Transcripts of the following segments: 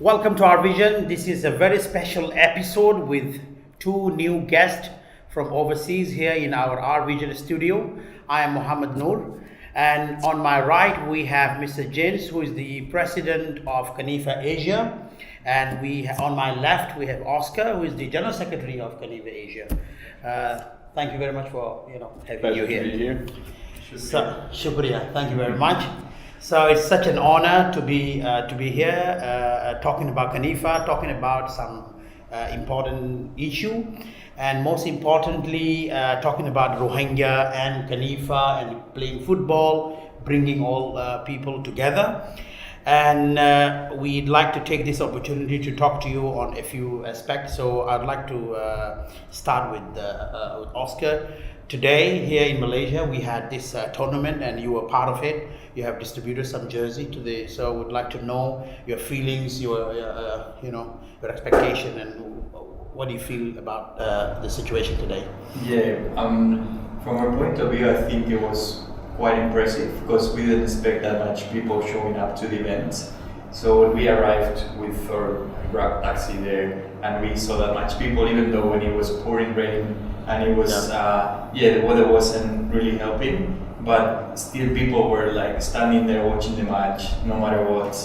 Welcome to our vision. This is a very special episode with two new guests from overseas here in our vision studio. I am Mohammed Noor, and on my right we have Mr. James, who is the president of CONIFA Asia, and on my left we have Oscar, who is the general secretary of CONIFA Asia. Thank you very much for having you here. To be here. Shukriya. Thank you very much. So it's such an honor to be here, talking about CONIFA, talking about some important issue, and most importantly, talking about Rohingya and CONIFA and playing football, bringing all people together. And we'd like to take this opportunity to talk to you on a few aspects. So I'd like to start with Oscar. Today here in Malaysia, we had this tournament, and you were part of it. You have distributed some jersey today, so we'd like to know your feelings, your expectation, and what do you feel about the situation today? Yeah, from our point of view, I think it was quite impressive because we didn't expect that much people showing up to the events. So we arrived with our Grab taxi there, and we saw that much people, even though when it was pouring rain and it was the weather wasn't really helping, but still people were like standing there watching the match no matter what.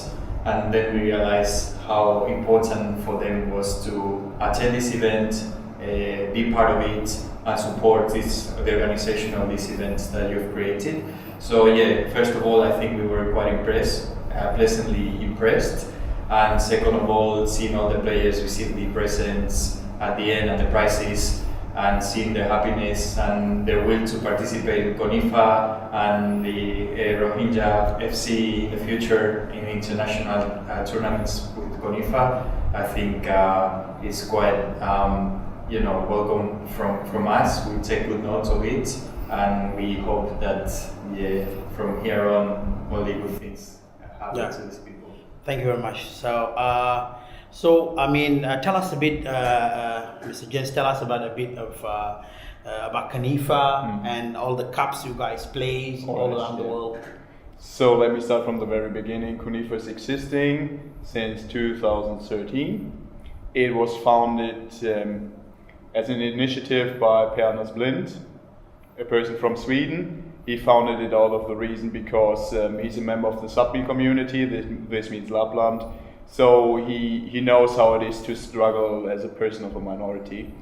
And then we realized how important for them was to attend this event, be part of it, and support the organization of these events that you've created. So yeah, first of all, I think we were quite impressed, pleasantly impressed. And second of all, seeing all the players receive the presents at the end and the prizes, and seeing their happiness and their will to participate in CONIFA and the Rohingya FC in the future in international tournaments with CONIFA, I think is quite welcome from us. We take good notes of it, and we hope that from here on only good things happen to these people. Thank you very much. So tell us a bit, Mr. James. Tell us about a bit of about CONIFA and all the cups you guys play all around the world. So let me start from the very beginning. CONIFA is existing since 2013. It was founded as an initiative by Per Blind, a person from Sweden. He founded it out of the reason because he's a member of the Sapmi community. This means Lapland. So he knows how it is to struggle as a person of a minority.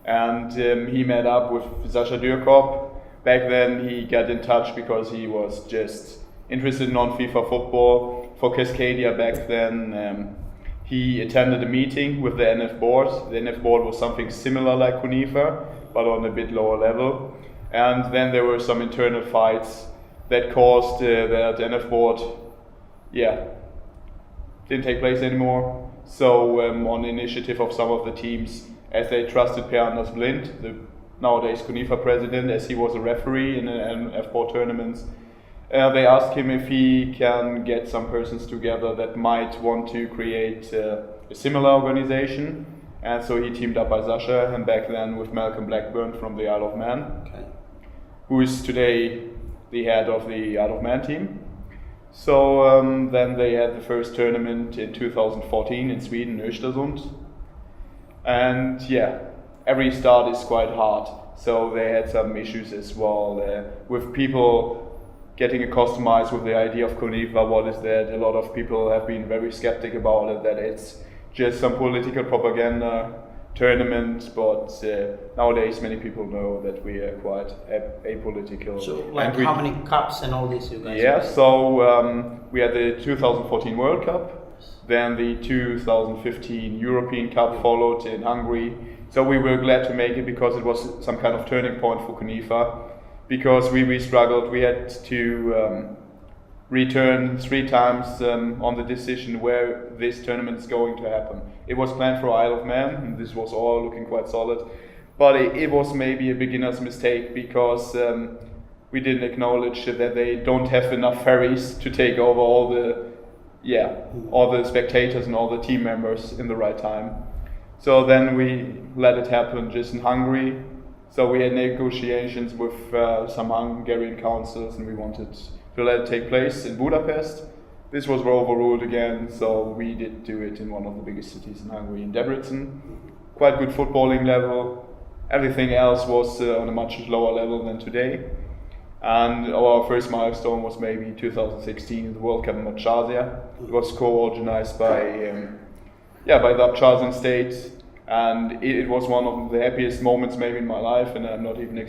And he met up with Sascha Dürkop. Back then he got in touch because he was just interested in non-FIFA football. For Cascadia back then, he attended a meeting with the NF board. The NF board was something similar like CONIFA, but on a bit lower level. And then there were some internal fights that caused that NF board, didn't take place anymore. So on the initiative of some of the teams, as they trusted Per Blind, the nowadays CONIFA president, as he was a referee in F4 tournaments, they asked him if he can get some persons together that might want to create a similar organization. And so he teamed up by Sascha, and back then with Malcolm Blackburn from the Isle of Man, who is today the head of the Isle of Man team. So then they had the first tournament in 2014 in Sweden, Östersund. And every start is quite hard. So they had some issues as well with people getting accustomed with the idea of CONIFA. What is that? A lot of people have been very skeptic about it, that it's just some political propaganda tournament, but nowadays many people know that we are quite apolitical. So how many cups and all this you guys play? So we had the 2014 World Cup, then the 2015 European Cup followed in Hungary. So we were glad to make it because it was some kind of turning point for CONIFA, because we struggled. We had to return 3 times on the decision where this tournament is going to happen. It was planned for Isle of Man, and this was all looking quite solid, but it was maybe a beginner's mistake because we didn't acknowledge that they don't have enough ferries to take over all the spectators and all the team members in the right time. So then we let it happen just in Hungary. So we had negotiations with some Hungarian councils, and we wanted to let it take place in Budapest. This was overruled again, so we did do it in one of the biggest cities in Hungary, in Debrecen. Quite good footballing level. Everything else was on a much lower level than today. And our first milestone was maybe 2016 in the World Cup in Abkhazia. It was co-organized by the Abkhazian state, and it was one of the happiest moments maybe in my life, and I'm not even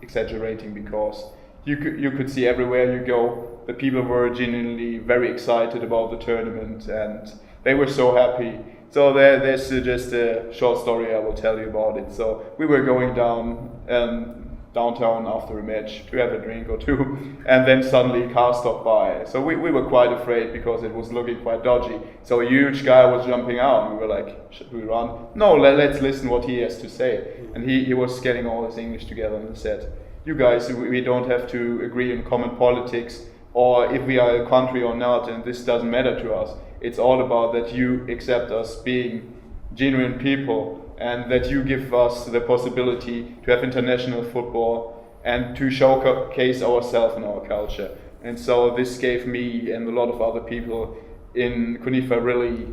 exaggerating, because you could see everywhere you go that people were genuinely very excited about the tournament, and they were so happy. So there's just a short story I will tell you about it. So we were going downtown after a match to have a drink or two, and then suddenly a car stopped by. So we were quite afraid because it was looking quite dodgy. So a huge guy was jumping out, and we were like, should we run? No, let's listen what he has to say. And he was getting all his English together, and he said, you guys, we don't have to agree on common politics or if we are a country or not, and this doesn't matter to us. It's all about that you accept us being genuine people, and that you give us the possibility to have international football and to showcase ourselves and our culture. And so this gave me and a lot of other people in CONIFA really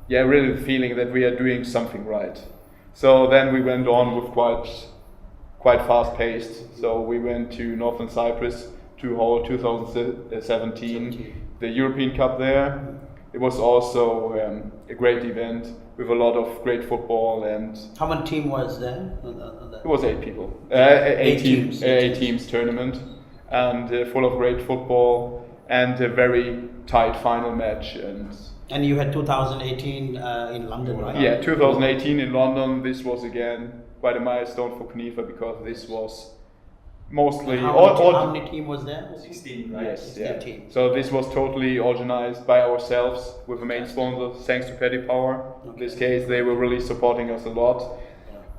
the feeling that we are doing something right. So then we went on with quite fast paced. So we went to Northern Cyprus to hold 2017, the European Cup there. It was also a great event with a lot of great football. And how many team was there? It was 8 people. Eight teams tournament, and full of great football and a very tight final match. And you had 2018 in London, right? Yeah, 2018 in London. This was again quite a milestone for CONIFA, because this was mostly how many team was there? 16, right? Yes, 16 yeah. team. So this was totally organized by ourselves with a main sponsor, thanks to Paddy Power. In this case, they were really supporting us a lot.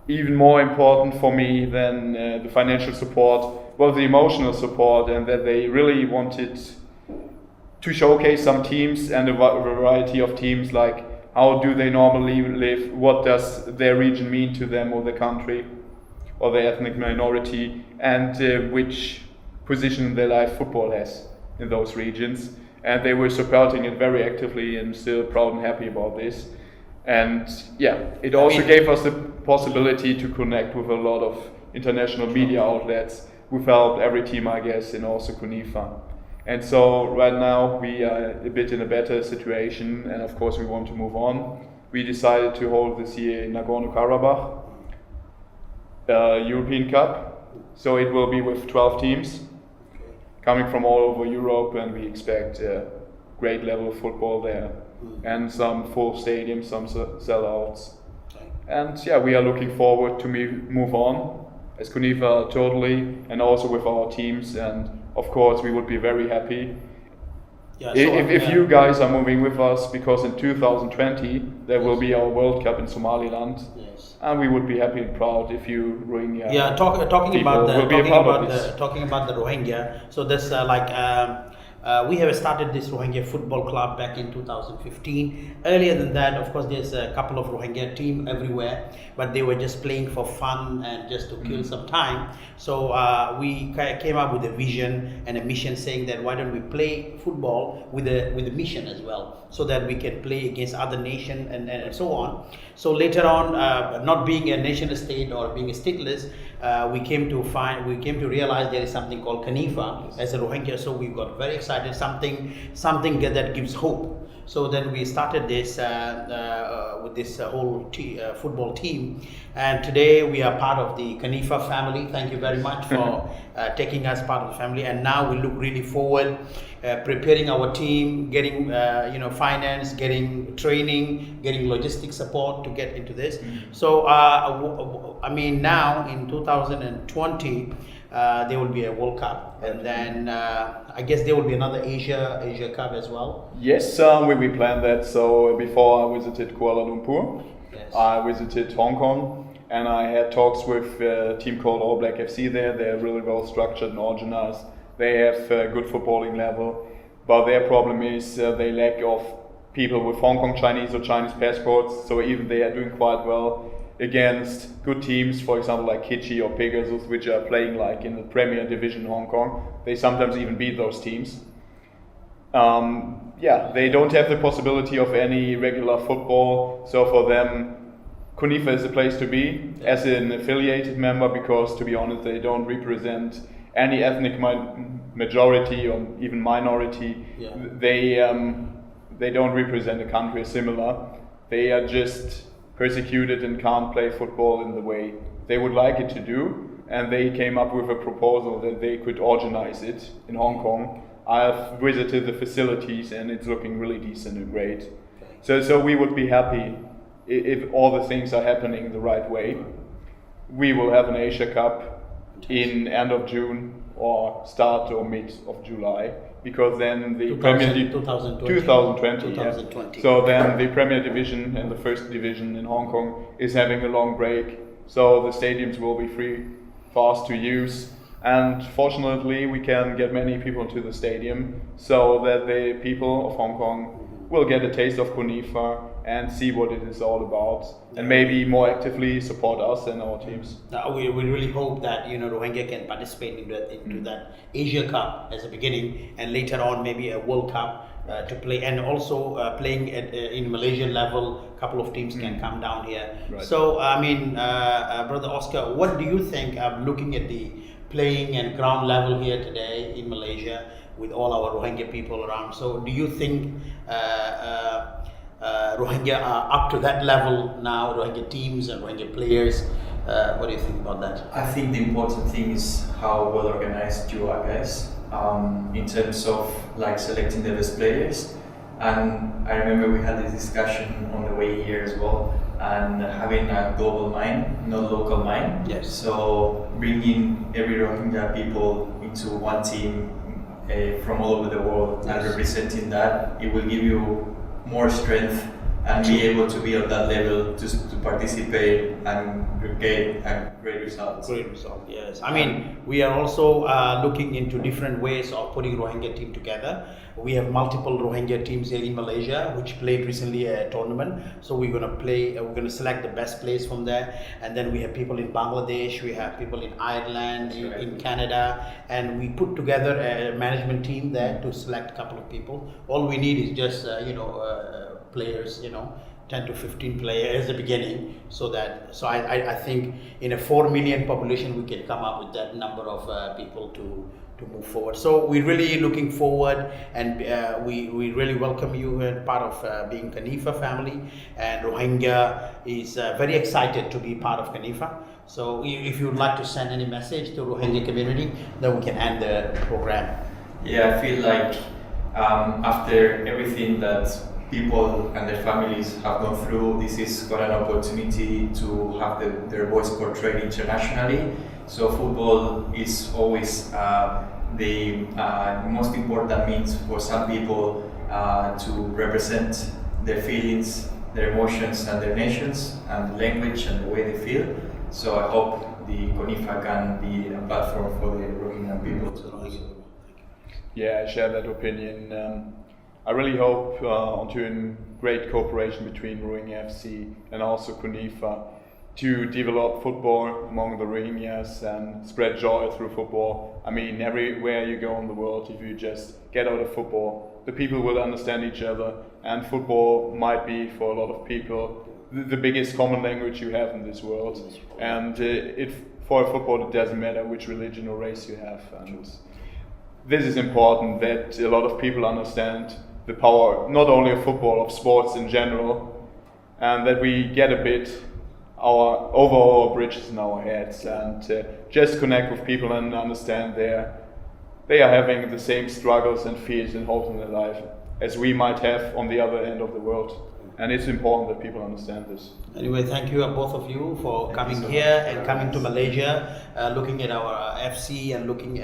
Even more important for me than the financial support was the emotional support, and that they really wanted to showcase some teams and a variety of teams, like how do they normally live, what does their region mean to them or the country or the ethnic minority, and which position in their life football has in those regions. And they were supporting it very actively, and still proud and happy about this. And it also gave us the possibility to connect with a lot of international media outlets who've helped every team, I guess, and also CONIFA. And so right now we are a bit in a better situation, and of course we want to move on. We decided to hold this year in Nagorno-Karabakh European Cup, so it will be with 12 teams coming from all over Europe, and we expect a great level of football there, and some full stadiums, some sellouts. And we are looking forward to move on as CONIFA totally, and also with our teams, and of course we would be very happy if you guys are moving with us, because in 2020 there will be our World Cup in Somaliland. Yes. And we would be happy and proud if you Rohingya talking about the Rohingya. So this we have started this Rohingya Football Club back in 2015. Earlier than that, of course, there's a couple of Rohingya team everywhere, but they were just playing for fun and just to kill some time. So we came up with a vision and a mission, saying that why don't we play football with a mission as well, so that we can play against other nation and so on. So later on, not being a nation state or being a stateless, we came to realize there is something called CONIFA as a Rohingya. So we got very excited, something that gives hope. So then we started this with this whole football team, and today we are part of the CONIFA family. Thank you very much for taking us part of the family. And now we look really forward, preparing our team, getting finance, getting training, getting logistic support to get into this. So now in 2020 there will be a World Cup, and then I guess there will be another Asia Cup as well. Yes, we planned that. So before I visited Kuala Lumpur, Yes. I visited Hong Kong, and I had talks with a team called All Black FC there. They're really well structured and organized. They have a good footballing level, but their problem is they lack of people with Hong Kong Chinese or Chinese passports. So even they are doing quite well against good teams, for example like Kitchi or Pegasus, which are playing like in the Premier Division in Hong Kong. They sometimes even beat those teams. They don't have the possibility of any regular football, so for them CONIFA is the place to be as an affiliated member, because to be honest they don't represent any ethnic majority or even minority. They don't represent a country similar. They are just persecuted and can't play football in the way they would like it to do, and they came up with a proposal that they could organize it in Hong Kong. I have visited the facilities and it's looking really decent and great. So we would be happy if all the things are happening the right way. We will have an Asia Cup in end of June or start or mid of July, because then the 2020. So then the Premier Division and the First Division in Hong Kong is having a long break, so the stadiums will be free for us to use. And fortunately, we can get many people to the stadium, so that the people of Hong Kong will get a taste of CONIFA and see what it is all about, and maybe more actively support us and our teams. We really hope that Rohingya can participate into that Asia Cup as a beginning, and later on maybe a World Cup to play, and also playing in Malaysian level. A couple of teams can come down here. Right. So Brother Oscar, what do you think of looking at the playing and ground level here today in Malaysia with all our Rohingya people around? So do you think Rohingya are up to that level now, Rohingya teams and Rohingya players? What do you think about that? I think the important thing is how well organized you are, guys, in terms of like selecting the best players. And I remember we had this discussion on the way here as well, and having a global mind, not local mind. Yes. So bringing every Rohingya people into one team from all over the world and representing that, it will give you more strength and be able to be on that level to participate and get a great result. Great result, yes. I mean, we are also looking into different ways of putting Rohingya team together. We have multiple Rohingya teams here in Malaysia, which played recently a tournament. So we're going to select the best players from there. And then we have people in Bangladesh, we have people in Ireland, in Canada, and we put together a management team there to select a couple of people. All we need is just, players, 10 to 15 players at the beginning, so I think in a 4 million population we can come up with that number of people to move forward. So we're really looking forward, and we really welcome you as part of being CONIFA family, and Rohingya is very excited to be part of CONIFA. So if you would like to send any message to Rohingya community, then we can end the program. Yeah, I feel like after everything that people and their families have gone through, this is got an opportunity to have their voice portrayed internationally. So football is always the most important means for some people to represent their feelings, their emotions and their nations and the language and the way they feel. So I hope the CONIFA can be a platform for the Rohingya people to Yeah, I share that opinion. I really hope onto great cooperation between Rohingya FC and also CONIFA to develop football among the Rohingyas and spread joy through football. I mean, everywhere you go in the world, if you just get out of football, the people will understand each other, and football might be for a lot of people the biggest common language you have in this world. And for football, it doesn't matter which religion or race you have. And this is important, that a lot of people understand the power, not only of football, of sports in general, and that we get a bit our overall bridges in our heads and just connect with people and understand they are having the same struggles and fears and hopes in their life as we might have on the other end of the world. And it's important that people understand this. Anyway, thank you both of you for coming here and coming to Malaysia, looking at our FC and looking,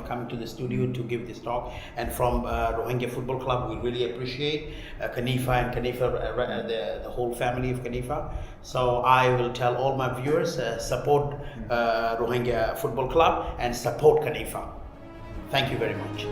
coming to the studio to give this talk. And from Rohingya Football Club, we really appreciate CONIFA and CONIFA, the whole family of CONIFA. So I will tell all my viewers, support Rohingya Football Club and support CONIFA. Thank you very much.